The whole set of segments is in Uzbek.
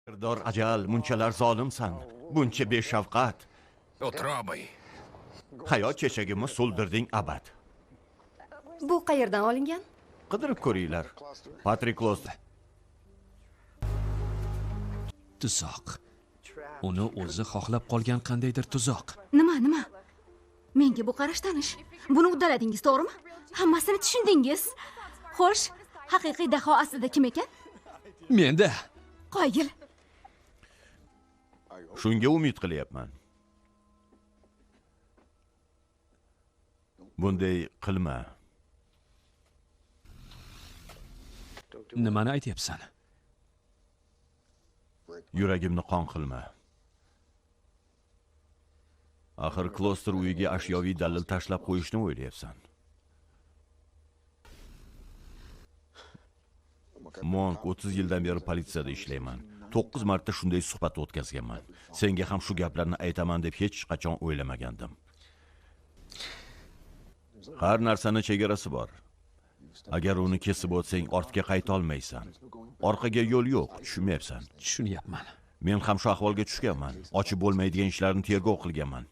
Kirdor ajal, munchalar zolimsan, buncha beshafqat. O'tirobay. Hayot chechagimni so'ldirding abad. Bu qayerdan olingan? Qidirib ko'ringlar. Patrik Kloster. Tuzoq. Uni o'zi xohlab qolgan qandaydir tuzoq. Nima? Menga bu qarash tanish. Buni uddaladingiz, to'g'rimi? Hammasini tushundingiz. Xo'sh, haqiqiy daho aslida kim ekan? Menda. Qoyil. Shunga umid qilyapman. Bunday qilma. Nimani aytyapsan? Yuragimni qon qilma. Axir Kloster uyiga ashyoviy dalil tashlab qo'yishni o'ylayapsan. Monk 30 yildan beri politsiyada ishlayman. 9 marta shunday suhbat o'tkazganman. Senga ham shu gaplarni aytaman deb hech qachon o'ylamagandim. Har narsaning chegarasi bor. Agar uni kesib o'tsang, ortga qayta olmaysan. Orqaga yo'l yo'q, tushunmayapsan. Tushunyapman. Men ham shu ahvolga tushganman. Ochib bo'lmaydigan ishlarni tergov qilganman.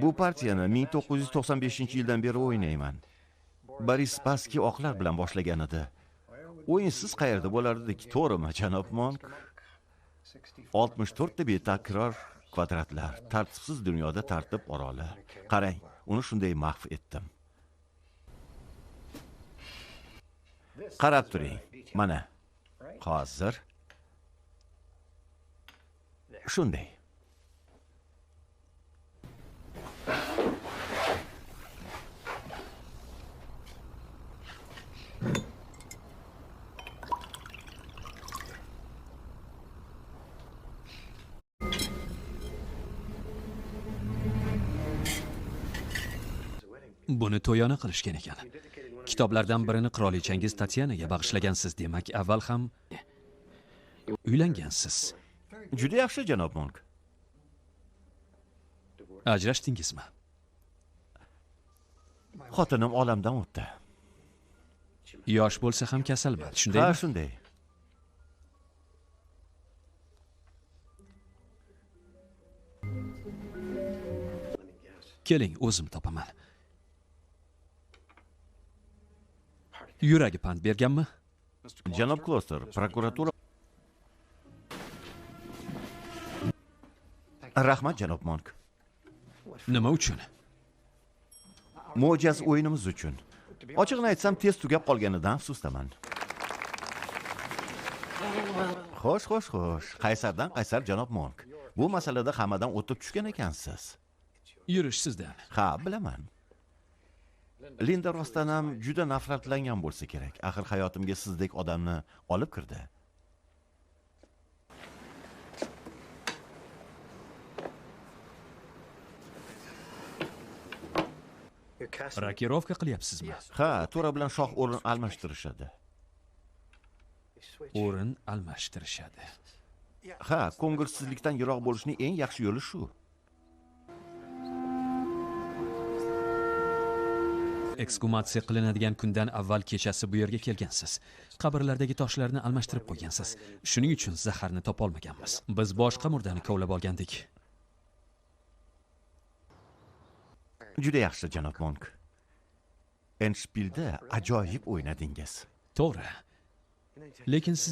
Bu partiyani 1995-yildan beri o'ynayman. Boris Spassky oqlar bilan boshlagan edi. O'yinsiz qayerda bo'lardik, to'g'rimi, janob Monk? 64 ta betakror kvadratlar, tartibsiz dunyoda tartib oroli. Qarang, uni shunday mahv etdim. Qarab turing. Mana. Hozir shunday. Buni to'yona qilishgan ekan. Kitoblardan birini qirolichangiz Tatyanaga bag'ishlagansiz, demak, avval ham uylangansiz. Juda yaxshi, janob Monk. Ajrashdingizmi? Xotinim olamdan o'tdi. Yosh bo'lsa ham kasalmand, shundaymi? Ha, shunday. Keling, o'zim topaman. Yuragi pand berganmi? Janob Kloster, prokuratura. Rahmat, janob Monk. Nima uchun? Mo'jaz o'yinimiz uchun. Ochiqni aytsam, tez tugab qolganidan afsusdaman. Xo'sh. Qaysardan qaysar, janob Monk. Bu masalada hammadan o'tib tushgan ekansiz. Yurish sizdan. Ha, bilaman. Linda rostdan ham juda nafratlangan bo'lsa kerak. Axir hayotimga sizdek odamni olib kirdi. Rokirovka qilyapsizmi? Ha, to'ra bilan shoh o'rin almashtirishadi. O'rin almashtirishadi. Ha, ko'ngilsizlikdan yiroq bo'lishning eng yaxshi yo'li shu. Eksgumatsiya qilinadigan kundan avval kechasi bu yerga kelgansiz. Qabrlardagi toshlarni almashtirib qo'ygansiz. Shuning uchun zaharni topa olmaganmiz. Biz boshqa murdani kovlab olgandik. Juda yaxshi, janob Monk. Endshpilda ajoyib o'ynadingiz. To'g'ri. Lekin siz